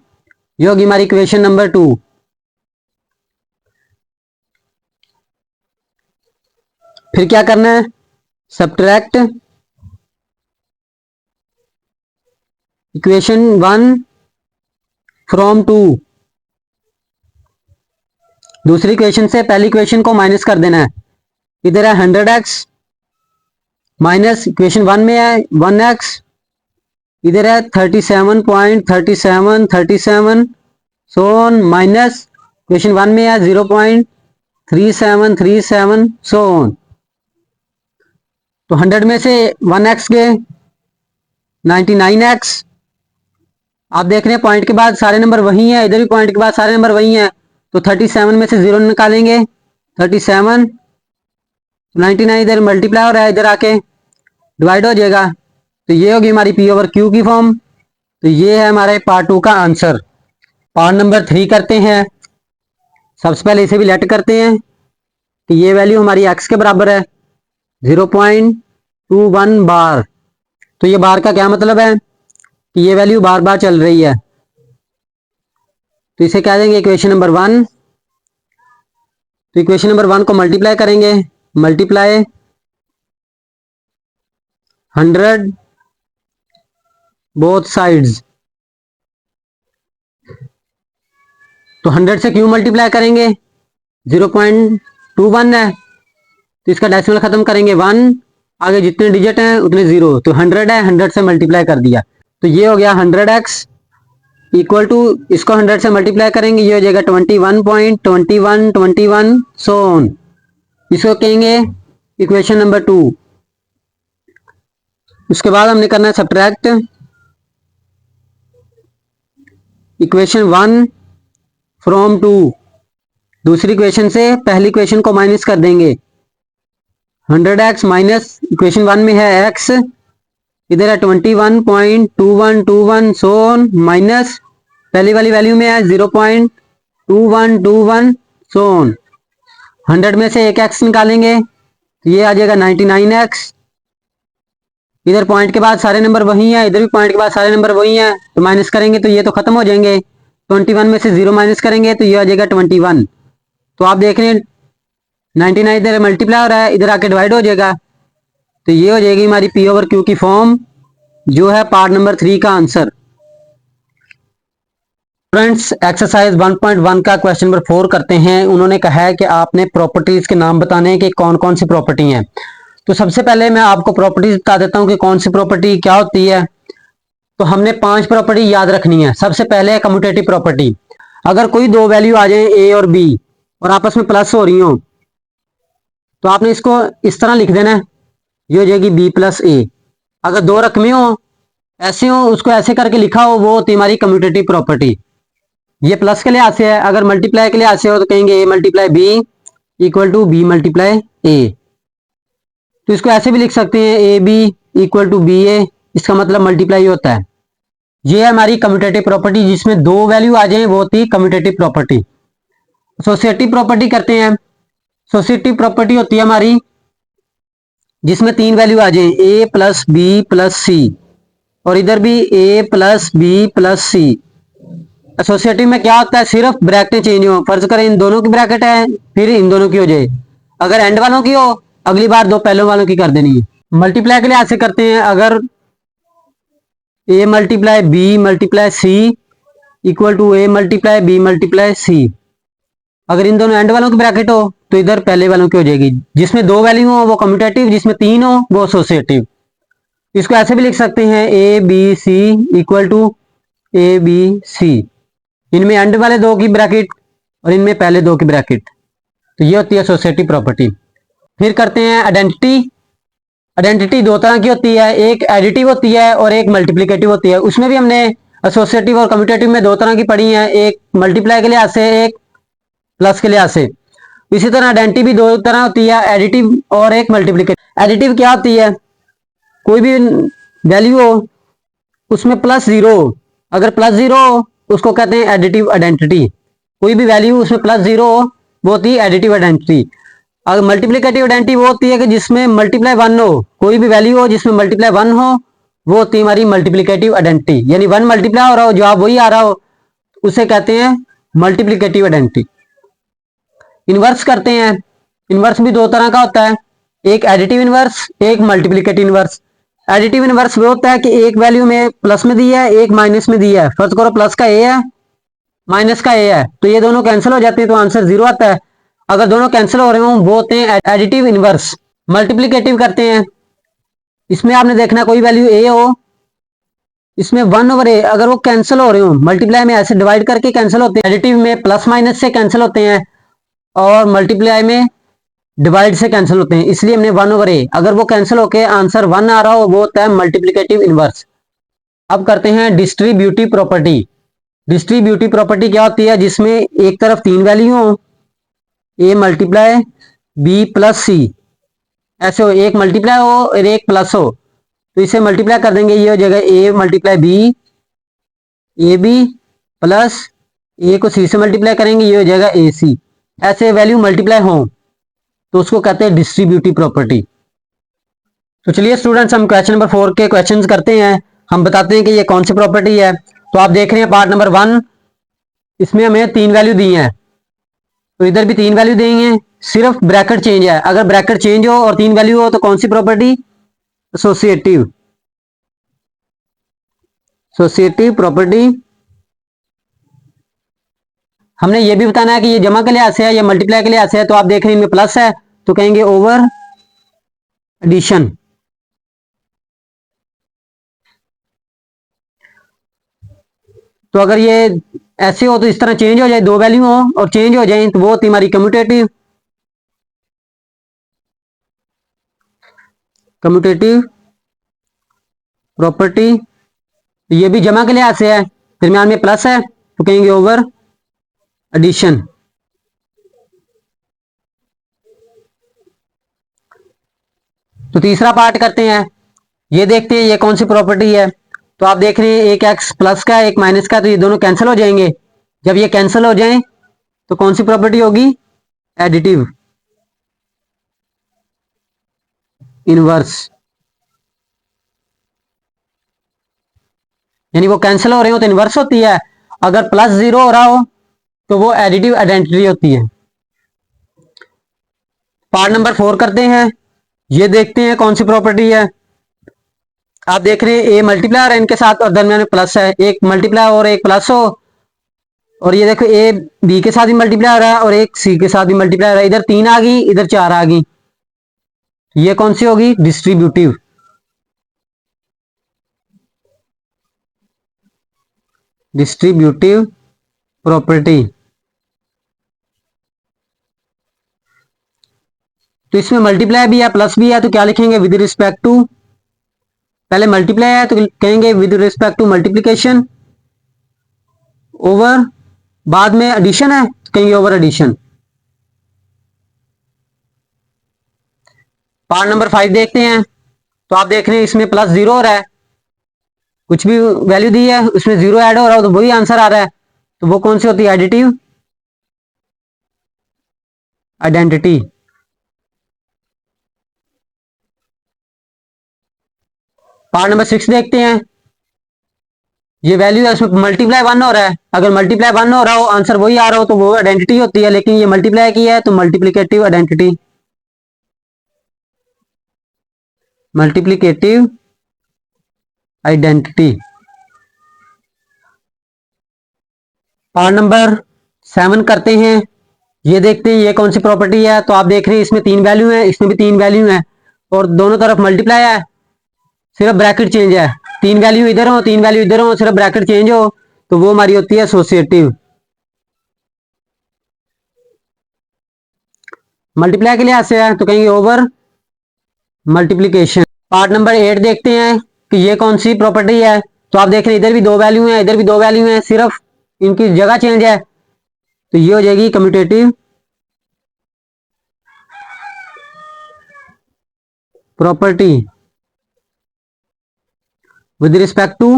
ये होगी हमारी इक्वेशन नंबर 2। फिर क्या करना है, सब्ट्रैक्ट इक्वेशन 1 फ्रॉम 2। दूसरी इक्वेशन से पहली इक्वेशन को माइनस कर देना है। इधर है 100x माइनस इक्वेशन 1 में है 1x, इधर है 37.3737 सो ऑन माइनस इक्वेशन 1 में है 0.3737 सो ऑन। तो 100 में से 1x गए 99x। आप देख रहे हैं पॉइंट के बाद सारे नंबर वही हैं, इधर भी पॉइंट के बाद सारे नंबर वही हैं, तो 37 में से 0 निकालेंगे 37, 99 इधर मल्टीप्लाई हो रहा है, इधर आके डिवाइड हो जाएगा। तो ये होगी हमारी P/Q की फॉर्म। तो ये है हमारे पार्ट 2 का आंसर। पार्ट नंबर 3 करते हैं। सबसे पहले इसे भी लेट करते हैं कि ये वैल्यू हमारी x के बराबर है 0.21 बार। तो ये बार का क्या मतलब है कि ये वैल्यू बार बार चल रही है, तो इसे कह देंगे इक्वेशन नंबर 1। तो इक्वेशन नंबर 1 को मल्टीप्लाई करेंगे, मल्टीप्लाई 100 बोथ साइड्स। तो 100 से क्यों मल्टीप्लाई करेंगे, 0.21 है, तो इसका डेसिमल खत्म करेंगे 1, आगे जितने डिजिट हैं उतने 0, तो 100 है, 100 से मल्टीप्लाई कर दिया। तो ये हो गया 100x इक्वल टू, इसको 100 से मल्टीप्लाई करेंगे, ये हो जाएगा 21.2121 सो ऑन। इसको कहेंगे इक्वेशन नंबर 2। उसके बाद हमने करना है सब्ट्रैक्ट इक्वेशन 1 फ्रॉम 2। दूसरी इक्वेशन से पहली इक्वेशन को माइनस कर देंगे, 100x माइनस इक्वेशन 1 में है x, इधर है 21.2121 सो ऑन माइनस पहली वाली वैल्यू में है 0.2121 सो ऑन। 100 में से एक x निकालेंगे तो ये आ जाएगा 99x। इधर पॉइंट के बाद सारे नंबर वही हैं, इधर भी पॉइंट के बाद सारे नंबर वही हैं, तो माइनस करेंगे तो ये तो खत्म हो जाएंगे। 21 में से 0 माइनस करेंगे तो ये आ जाएगा 21। तो आप देख रहे हैं 99 इधर मल्टीप्लाई हो रहा है, इधर आके डिवाइड हो जाएगा। तो ये हो जाएगी हमारी P/Q की फॉर्म, जो है पार्ट नंबर 3 का आंसर। फ्रेंड्स एक्सरसाइज 1.1 का क्वेश्चन नंबर 4 करते हैं। उन्होंने कहा है कि आपने प्रॉपर्टीज के नाम बताने हैं कि कौन कौन सी प्रॉपर्टी हैं। तो सबसे पहले मैं आपको प्रॉपर्टीज बता देता हूं कि कौन सी प्रॉपर्टी क्या होती है। तो हमने 5 प्रॉपर्टी याद रखनी है। सबसे पहले है कम्यूटेटिव प्रॉपर्टी। अगर कोई दो वैल्यू आ जाए ए और बी और आपस में प्लस हो रही हो, तो आपने इसको इस तरह लिख देना है, ये हो जाएगी बी प्लस ए। अगर दो रकमें हो ऐसे हो, उसको ऐसे करके लिखा हो, वो होती हमारी कम्यूटेटिव प्रॉपर्टी। ये प्लस के लिहाज से है। अगर मल्टीप्लाई के लिहाज से हो तो कहेंगे a multiply b equal to b multiply a. तो इसको ऐसे भी लिख सकते हैं ए b equal to b a, इसका मतलब मल्टीप्लाई होता है। ये है हमारी कम्यूटेटिव प्रॉपर्टी, जिसमें दो वैल्यू आ जाए वो होती है कम्यूटेटिव प्रॉपर्टी। एसोसिएटिव प्रॉपर्टी करते हैं। एसोसिएटिव प्रॉपर्टी होती है हमारी जिसमें 3 वैल्यू आ जाए ए प्लस बी प्लस सी, और इधर भी ए प्लस बी प्लस सी। एसोसिएटिव में क्या होता है, सिर्फ ब्रैकेटें चेंज हो। फर्ज करें इन दोनों की ब्रैकेट है, फिर इन दोनों की हो जाए, अगर एंड वालों की हो अगली बार दो पहले वालों की कर देनी है। मल्टीप्लाई के लिए ऐसे करते हैं, अगर a multiply b multiply c equal to a multiply b multiply c, अगर इन दोनों एंड वालों की ब्रैकेट हो तो इधर पहले वालों की हो जाएगी। जिसमें दो वैल्यू हो वो कम्यूटेटिव, जिसमें तीन हो वो एसोसिएटिव। इसको ऐसे भी लिख सकते हैं ए B C equal to A B C, इनमें एंड वाले दो की ब्रैकेट और इनमें पहले दो की ब्रैकेट। तो ये होती है एसोसिएटिव प्रॉपर्टी। फिर करते हैं आइडेंटिटी। आइडेंटिटी दो तरह की होती है, एक एडिटिव होती है और एक मल्टीप्लिकेटिव होती है। उसमें भी हमने एसोसिएटिव और कम्यूटेटिव में दो तरह की पढ़ी है, एक मल्टीप्लाई के लिहाज से, एक प्लस के लिहाज से। इसी तरह आइडेंटिटी भी दो तरह होती है, एडिटिव और एक मल्टीप्लिकेटिव। एडिटिव क्या होती है, कोई भी वैल्यू हो उसमें प्लस जीरो हो, अगर प्लस जीरो हो उसको कहते हैं एडिटिव आइडेंटिटी। कोई भी वैल्यू उसमें प्लस जीरो हो वो होती है एडिटिव आइडेंटिटी। अगर मल्टीप्लिकेटिव आइडेंटिटी वो होती है कि जिसमें मल्टीप्लाई वन हो, कोई भी वैल्यू हो जिसमें मल्टीप्लाई वन हो वो होती है हमारी मल्टीप्लिकेटिव आइडेंटिटी। यानी वन मल्टीप्लाई हो रहा हो जवाब वही आ रहा हो, उसे कहते हैं मल्टीप्लिकेटिव आइडेंटिटी। इनवर्स करते हैं। इनवर्स भी दो तरह का होता है, एक एडिटिव इनवर्स, एक मल्टीप्लिकेटिव इनवर्स। एडिटिव इनवर्स वो होता है कि एक वैल्यू में प्लस में दी है, एक माइनस में दी है। फर्ज करो प्लस का ए है माइनस का ए है, तो ये दोनों कैंसिल हो जाते हैं तो आंसर जीरो आता है। अगर दोनों कैंसिल हो रहे हो वो होते हैं एडिटिव इनवर्स। मल्टीप्लिकेटिव करते हैं, इसमें आपने देखना कोई वैल्यू ए हो, इसमें वन ओवर ए अगर वो कैंसिल हो रहे हो, मल्टीप्लाई में ऐसे डिवाइड करके कैंसिल होते हैं, एडिटिव में प्लस माइनस से कैंसिल होते हैं और मल्टीप्लाई में डिवाइड से कैंसिल होते हैं, इसलिए हमने वन ओवर ए। अगर वो कैंसिल होके आंसर वन आ रहा हो वो होता है मल्टीप्लिकेटिव इनवर्स। अब करते हैं डिस्ट्रीब्यूटिव प्रॉपर्टी। डिस्ट्रीब्यूटिव प्रॉपर्टी क्या होती है, जिसमें एक तरफ तीन वैल्यू हो, ए मल्टीप्लाई बी प्लस सी, ऐसे हो, एक मल्टीप्लाई हो और एक प्लस हो, तो इसे मल्टीप्लाई कर देंगे, ये हो जाएगा A multiply B, A B plus A को सी से मल्टीप्लाई करेंगे, ये हो जाएगा ए सी। ऐसे वैल्यू मल्टीप्लाई हो तो उसको कहते हैं डिस्ट्रीब्यूटिव प्रॉपर्टी। तो चलिए स्टूडेंट्स हम क्वेश्चन नंबर 4 के क्वेश्चंस करते हैं, हम बताते हैं कि ये कौन सी प्रॉपर्टी है। तो आप देख रहे हैं पार्ट नंबर 1, इसमें हमें तीन वैल्यू दी हैं, तो इधर भी तीन वैल्यू देंगे, सिर्फ ब्रैकेट चेंज है। अगर ब्रैकेट चेंज हो और तीन वैल्यू हो तो कौन सी प्रॉपर्टी, एसोसिएटिव। Associative property. हमने ये भी बताना है कि ये जमा के लिहाज से है या मल्टीप्लाई के लिहाज से है, तो आप देख रहे हैं इनमें प्लस है तो कहेंगे ओवर एडिशन। तो अगर ये ऐसे हो तो इस तरह चेंज हो जाए, दो वैल्यू हो और चेंज हो जाए तो वो होती हमारी कम्यूटेटिव। Commutative property. ये भी जमा के लिहाज से है, दरम्यान में प्लस है तो कहेंगे ओवर एडिशन। तो तीसरा पार्ट करते हैं, ये देखते हैं ये कौन सी प्रॉपर्टी है। तो आप देख रहे हैं एक एक्स प्लस का एक माइनस का, तो ये दोनों कैंसिल हो जाएंगे। जब ये कैंसिल हो जाएं तो कौन सी प्रॉपर्टी होगी, एडिटिव इनवर्स। यानी वो कैंसिल हो रहे हो तो इनवर्स होती है, अगर प्लस जीरो हो रहा हो तो वो एडिटिव आइडेंटिटी होती है। पार्ट नंबर 4 करते हैं, ये देखते हैं कौन सी प्रॉपर्टी है। आप देख रहे हैं ए मल्टीप्लाई और इनके साथ और दरमियान में प्लस है, एक मल्टीप्लाई और एक प्लस हो, और ये देखो ए बी के साथ भी मल्टीप्लाई हो रहा है और एक सी के साथ भी मल्टीप्लाई हो रहा है, इधर तीन आ गई इधर चार आ गई, ये कौन सी होगी, डिस्ट्रीब्यूटिव। Distributive property. तो इसमें मल्टीप्लाई भी है प्लस भी है, तो क्या लिखेंगे, विद रिस्पेक्ट टू, पहले मल्टीप्लाई है तो कहेंगे with respect to multiplication, over, बाद में एडिशन है तो कहेंगे ओवर एडिशन। पार्ट नंबर 5 देखते हैं, तो आप देख रहे हैं इसमें प्लस जीरो हो रहा है, कुछ भी वैल्यू दी है उसमें जीरो ऐड हो रहा हो तो वही आंसर आ रहा है, तो वो कौन सी होती है, एडिटिव आइडेंटिटी। पार्ट नंबर 6 देखते हैं, ये वैल्यू है उसमें मल्टीप्लाई वन हो रहा है, अगर मल्टीप्लाई वन हो रहा हो आंसर वही आ रहा हो तो वो आइडेंटिटी होती है, लेकिन ये मल्टीप्लाई की है तो multiplicative identity. Multiplicative identity. Part number 7 करते हैं। ये देखते हैं ये कौन सी प्रॉपर्टी है। तो आप देख रहे हैं इसमें 3 वैल्यू है, इसमें भी 3 वैल्यू है और दोनों तरफ मल्टीप्लाई है, सिर्फ ब्रैकेट चेंज है। 3 वैल्यू इधर हो, 3 वैल्यू इधर हो, सिर्फ ब्रैकेट चेंज हो, तो वो हमारी होती है एसोसिएटिव। मल्टीप्लाई के लिए ऐसे है तो कहेंगे ओवर मल्टीप्लीकेशन। पार्ट नंबर 8 देखते हैं कि ये कौन सी प्रॉपर्टी है। तो आप देख रहे हैं इधर भी 2 वैल्यू है, इधर भी 2 वैल्यू है, सिर्फ इनकी जगह चेंज है, तो ये हो जाएगी commutative property with respect to.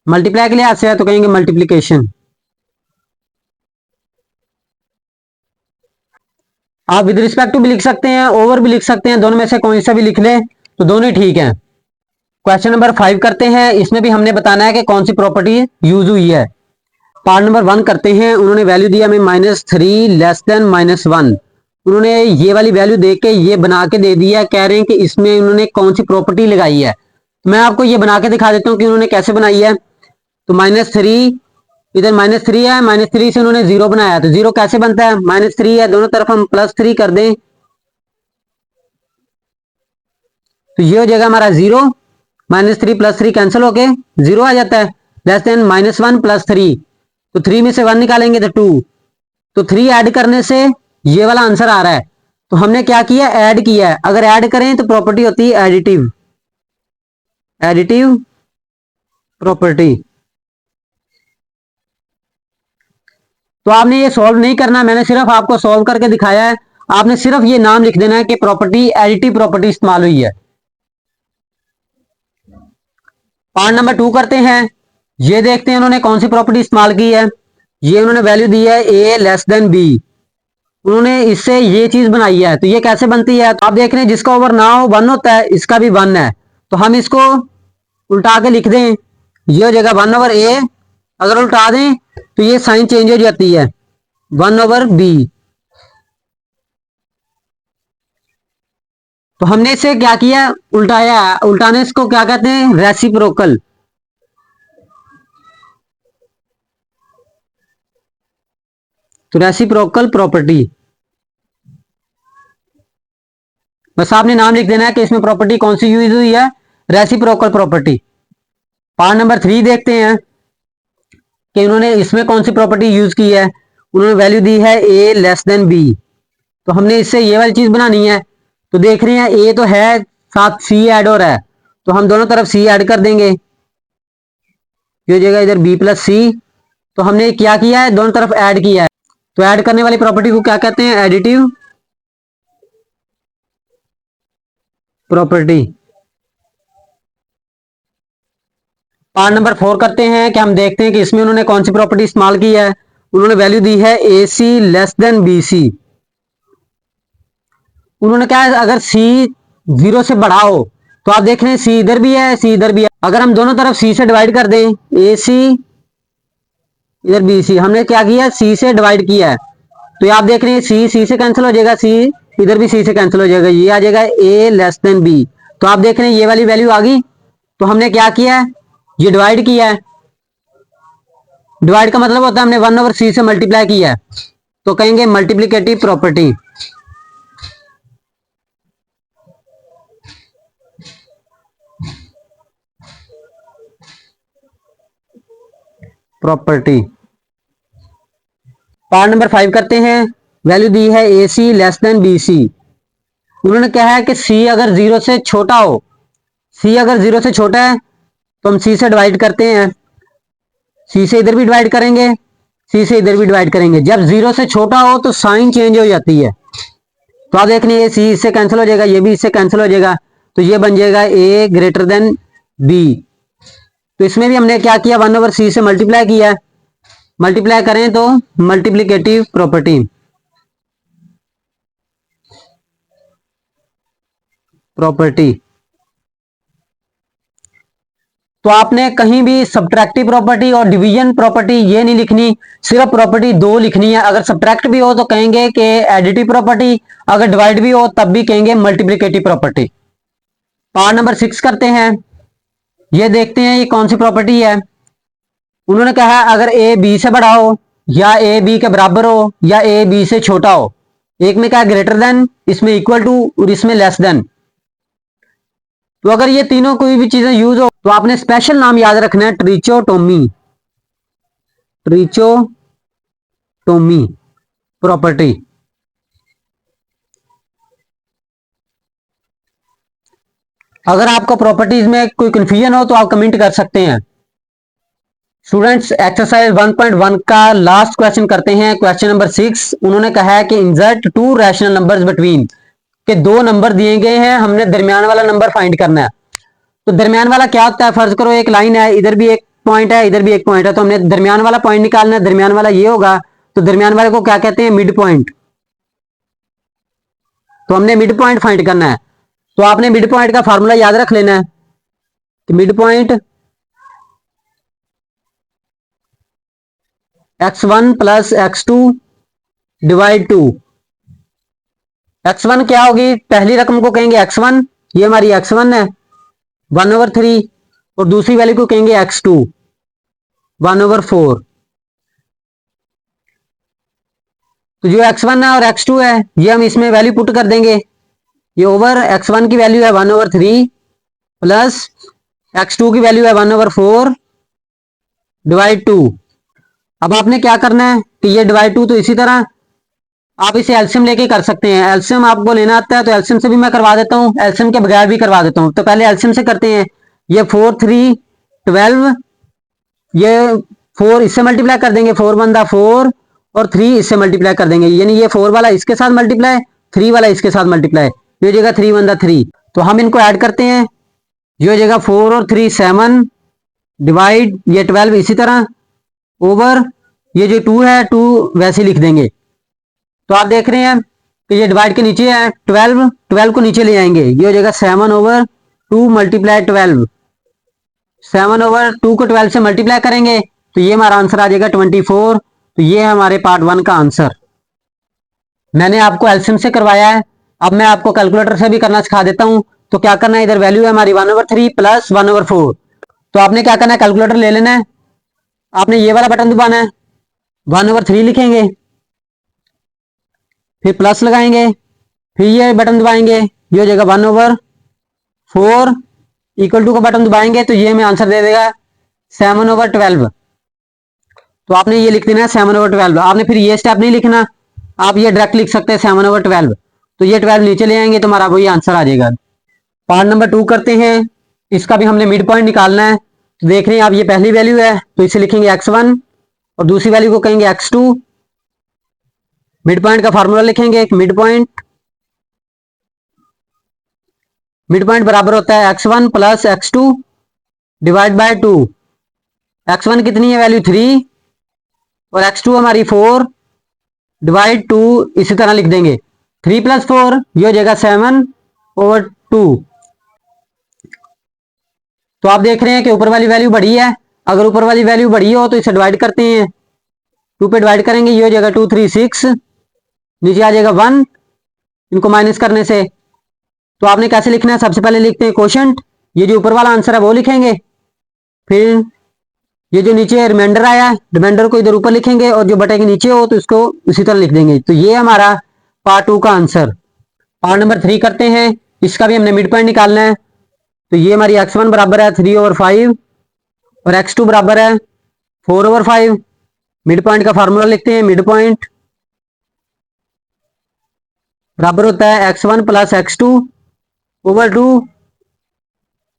Multiply के लिए ऐसे है तो कहेंगे मल्टीप्लीकेशन। आप विद रिस्पेक्ट टू भी लिख सकते हैं, ओवर भी लिख सकते हैं, दोनों में से कोई सा भी लिख ले तो दोनों ही ठीक है। क्वेश्चन नंबर 5 करते हैं। इसमें भी हमने बताना है कि कौन सी प्रॉपर्टी यूज हुई है। पार्ट नंबर 1 करते हैं। उन्होंने वैल्यू दिया हमें -3 लेस देन -1। उन्होंने ये वाली वैल्यू देख के ये बना के दे दिया, कह रहे हैं कि इसमें उन्होंने कौन सी प्रॉपर्टी लगाई है। मैं आपको ये बना के दिखा देता हूँ कि उन्होंने कैसे बनाई है। तो -3, इधर -3 है, -3 से उन्होंने 0 बनाया, तो 0 कैसे बनता है, -3 है, दोनों तरफ हम +3 कर दें तो ये हो जाएगा हमारा 0, -3 + 3 कैंसिल होके 0 आ जाता है। लेस देन -1 + 3, तो 3 में से 1 निकालेंगे तो 2, तो 3 ऐड करने से ये वाला आंसर आ रहा है। तो हमने क्या किया, ऐड किया है। अगर ऐड करें तो प्रॉपर्टी होती है एडिटिव, एडिटिव प्रॉपर्टी। तो आपने ये सॉल्व नहीं करना, मैंने सिर्फ आपको सॉल्व करके दिखाया है। आपने सिर्फ ये नाम लिख देना है कि प्रॉपर्टी एडिटिव प्रॉपर्टी इस्तेमाल हुई है। पार्ट नंबर 2 करते हैं। ये देखते हैं उन्होंने कौन सी प्रॉपर्टी इस्तेमाल की है। ये उन्होंने वैल्यू दी है a लेस देन b। उन्होंने इससे ये चीज बनाई है, तो ये कैसे बनती है। तो आप देख रहे हैं जिसका ओवर ना हो 1 होता है, इसका भी 1 है, तो हम इसको उल्टा के लिख दें, ये हो जाएगा 1/a। अगर उल्टा दें तो ये साइन चेंज हो जाती है, 1/b। तो हमने इसे क्या किया, उल्टाया। उल्टाने इसको क्या कहते हैं, रेसिप्रोकल। तो रेसिप्रोकल प्रॉपर्टी, बस आपने नाम लिख देना है कि इसमें प्रॉपर्टी कौन सी यूज हुई है, रेसिप्रोकल प्रॉपर्टी। पार्ट नंबर 3 देखते हैं कि उन्होंने इसमें कौन सी प्रॉपर्टी यूज की है। उन्होंने वैल्यू दी है a लेस देन b, तो हमने इससे ये वाली चीज बनानी है। तो देख रहे हैं a तो है, साथ c ऐड हो रहा है, तो हम दोनों तरफ c ऐड कर देंगे, ये हो जाएगा इधर b + c। तो हमने क्या किया है, दोनों तरफ ऐड किया है। तो ऐड करने वाली प्रॉपर्टी को क्या कहते हैं, एडिटिव प्रॉपर्टी। पार्ट नंबर 4 करते हैं कि हम देखते हैं कि इसमें उन्होंने कौन सी प्रॉपर्टी इस्तेमाल की है। उन्होंने वैल्यू दी है AC लेस देन BC। उन्होंने क्या है, अगर C 0 से बड़ा हो, तो आप देख रहे हैं C इधर भी है, C इधर भी है, अगर हम दोनों तरफ C से डिवाइड कर दें, AC इधर BC, हमने क्या किया, C से डिवाइड किया है, तो ये आप देख रहे हैं C से कैंसिल हो जाएगा, C इधर भी C से कैंसिल हो जाएगा, ये आ जाएगा A लेस देन B। तो आप देख रहे हैं ये वाली वैल्यू आ गई। तो हमने क्या किया है, ये डिवाइड किया है। डिवाइड का मतलब होता है हमने 1/c से मल्टीप्लाई किया है, तो कहेंगे multiplicative property. Property. Part number 5 करते हैं। वैल्यू दी है AC लेस देन BC। उन्होंने कहा है कि C अगर 0 से छोटा हो, C अगर 0 से छोटा है तो हम C से डिवाइड करते हैं, C से इधर भी डिवाइड करेंगे, C से इधर भी डिवाइड करेंगे। जब 0 से छोटा हो तो साइन चेंज हो जाती है, तो आप देख लीजिए C इससे कैंसिल हो जाएगा, ये भी इससे कैंसिल हो जाएगा, तो ये बन जाएगा A ग्रेटर देन B। तो इसमें भी हमने क्या किया, 1/c से मल्टीप्लाई किया, मल्टीप्लाई करें तो मल्टीप्लिकेटिव प्रॉपर्टी। प्रॉपर्टी तो आपने कहीं भी सब्ट्रैक्टिव प्रॉपर्टी और डिवीजन प्रॉपर्टी ये नहीं लिखनी, सिर्फ प्रॉपर्टी 2 लिखनी है। अगर सब्ट्रैक्ट भी हो तो कहेंगे कि एडिटिव प्रॉपर्टी, अगर डिवाइड भी हो तब भी कहेंगे मल्टीप्लिकेटिव प्रॉपर्टी। पार्ट नंबर 6 करते हैं। ये देखते हैं ये कौन सी प्रॉपर्टी है। उन्होंने कहा अगर ए बी से बड़ा हो, या ए बी के बराबर हो, या ए बी से छोटा हो। एक में क्या ग्रेटर देन, इसमें इक्वल टू, और इसमें लेस देन। तो अगर ये तीनों कोई भी चीजें यूज हो तो आपने स्पेशल नाम याद रखना है, ट्रिचोटोमी। ट्रिचोटोमी प्रॉपर्टी। अगर आपको प्रॉपर्टीज में कोई कंफ्यूजन हो तो आप कमेंट कर सकते हैं। स्टूडेंट्स, एक्सरसाइज 1.1 का लास्ट क्वेश्चन करते हैं, क्वेश्चन नंबर 6। उन्होंने कहा है कि insert to rational numbers between, के दो नंबर दिए गए हैं, हमने दरमियान वाला नंबर फाइंड करना है। तो दरमियान वाला क्या होता है, फर्ज करो एक लाइन है, इधर भी एक पॉइंट है, इधर भी एक पॉइंट है, तो हमने दरमियान वाला पॉइंट निकालना है। दरमियान वाला ये होगा, तो दरमियान वाले को क्या कहते हैं, मिड पॉइंट। तो हमने मिड पॉइंट फाइंड करना है। तो आपने मिड पॉइंट का फार्मूला याद रख लेना है कि mid point x1 plus x2 divide 2। x1 क्या होगी, पहली रकम को कहेंगे x1, ये हमारी x1 है 1/3, और दूसरी वैल्यू को कहेंगे x2 1/4। तो जो x1 है और x2 है ये हम इसमें वैल्यू पुट कर देंगे। ये ओवर x1 की वैल्यू है 1/3 प्लस x2 की वैल्यू है 1/4 डिवाइड 2। अब आपने क्या करना है कि ये डिवाइड 2, तो इसी तरह आप इसे एलसीएम लेके कर सकते हैं। एलसीएम आपको लेना आता है तो एलसीएम से भी मैं करवा देता हूँ, एलसीएम के बगैर भी करवा देता हूँ। तो पहले एलसीएम से करते हैं। ये 4 3 12, ये 4 इससे मल्टीप्लाई कर देंगे, 4 1 4, और 3 इससे मल्टीप्लाई कर देंगे, यानी ये 4 वाला इसके साथ मल्टीप्लाई, 3 वाला इसके साथ मल्टीप्लाई, ये हो जाएगा 3 1 3। तो हम इनको ऐड करते हैं, ये हो जाएगा 4 और 3 7 डिवाइड ये 12 इसी तरह ओवर ये जो 2 है 2 वैसे लिख देंगे। तो आप देख रहे हैं कि ये डिवाइड के नीचे है 12, 12 को नीचे ले आएंगे, ये हो जाएगा 7/2 मल्टीप्लाई 12। 7/2 को 12 से मल्टीप्लाई करेंगे तो ये हमारा आंसर आ जाएगा 24। तो ये है हमारे पार्ट 1 का आंसर। मैंने आपको एलसीएम से करवाया है, अब मैं आपको कैलकुलेटर से भी करना सिखा देता हूं। तो क्या करना है, इधर वैल्यू है हमारी 1/3 प्लस 1/4। तो आपने क्या करना है, कैलकुलेटर ले लेना है, आपने ये वाला बटन दबाना है, 1/3 लिखेंगे, फिर प्लस लगाएंगे, फिर ये बटन दबाएंगे, ये हो जाएगा 1/4 इक्वल टू का बटन दबाएंगे तो ये हमें आंसर दे देगा 7/12। तो आपने ये लिख देना है 7/12। आपने फिर ये स्टेप नहीं लिखना, आप ये डायरेक्ट लिख सकते हैं 7/12। तो ये 12 नीचे ले आएंगे तो हमारा वही आंसर आ जाएगा। पार्ट नंबर 2 करते हैं, इसका भी हमने मिड पॉइंट निकालना है। तो देख रहे हैं आप ये पहली वैल्यू है तो इसे लिखेंगे x1, और दूसरी वैल्यू को कहेंगे x2। मिड पॉइंट का फार्मूला लिखेंगे, मिड पॉइंट बराबर होता है x1 plus x2 divide by 2। x1 कितनी है वैल्यू 3, और x2 हमारी 4 डिवाइड 2 इसी तरह लिख देंगे, 3 + 4 ये हो जाएगा 7/2। तो आप देख रहे हैं कि ऊपर वाली वैल्यू बड़ी है, अगर ऊपर वाली वैल्यू बड़ी हो तो इसे डिवाइड करते हैं, 2 पे डिवाइड करेंगे, ये हो जाएगा 2 3 6, नीचे आ जाएगा 1 इनको माइनस करने से। तो आपने कैसे लिखना है, सबसे पहले लिखते हैं कोशेंट, ये जो ऊपर वाला आंसर है वो लिखेंगे, फिर ये जो नीचे रिमाइंडर आया है रिमाइंडर को इधर ऊपर लिखेंगे, और जो बटे के नीचे हो तो इसको इसी तरह लिख देंगे। तो ये हमारा पार्ट 2 का आंसर। पार्ट नंबर 3 करते हैं, इसका भी हमने मिड पॉइंट निकालना है। तो ये हमारी x1 बराबर है 3/5 और x2 बराबर है 4/5। मिड पॉइंट का फार्मूला लिखते हैं, मिड पॉइंट बराबर होता है x1 प्लस x2/2।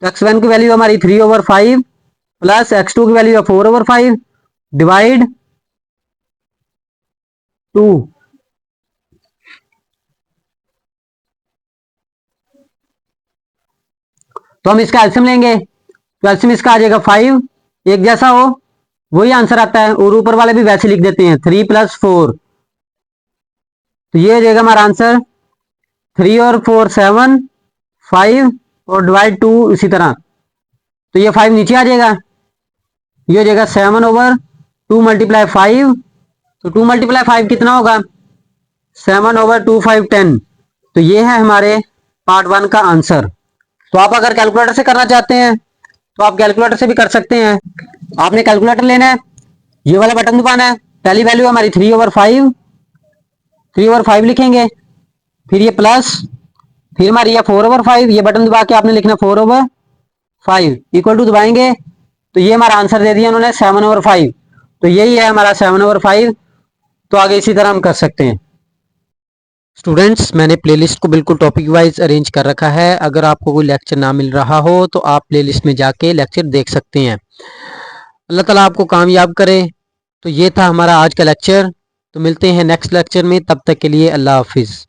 x1 की वैल्यू हमारी 3/5 प्लस x2 की वैल्यू है 4/5 डिवाइड 2। तो हम इसका एल्सियम लेंगे, तो एल्सियम इसका आ जाएगा 5, एक जैसा हो वही आंसर आता है, और ऊपर वाले भी वैसे लिख देते हैं 3 + 4। तो ये हो जाएगा हमारा आंसर 3 और 4 7, 5 और डिवाइड 2 इसी तरह। तो ये 5 नीचे आ जाएगा, ये हो जाएगा 7/2 मल्टीप्लाई 5। तो 2 × 5 कितना होगा, 7/2 5 10। तो ये है हमारे पार्ट 1 का आंसर। तो आप अगर कैलकुलेटर से करना चाहते हैं तो आप कैलकुलेटर से भी कर सकते हैं। आपने कैलकुलेटर लेना है, ये वाला बटन दबाना है, पहली वैल्यू हमारी 3/5, 3/5 लिखेंगे, फिर ये प्लस, फिर हमारी ये 4/5, ये बटन दबा के आपने लिखना 4/5 इक्वल टू दबाएंगे तो ये हमारा आंसर दे दिया उन्होंने 7/5। तो यही है हमारा 7/5। तो आगे इसी तरह हम कर सकते हैं। स्टूडेंट्स, मैंने प्लेलिस्ट को बिल्कुल टॉपिक वाइज अरेंज कर रखा है। अगर आपको कोई लेक्चर ना मिल रहा हो तो आप प्लेलिस्ट में जाके लेक्चर देख सकते हैं। अल्लाह ताला आपको कामयाब करे। तो ये था हमारा आज का लेक्चर। तो मिलते हैं नेक्स्ट लेक्चर में, तब तक के लिए अल्लाह हाफिज़।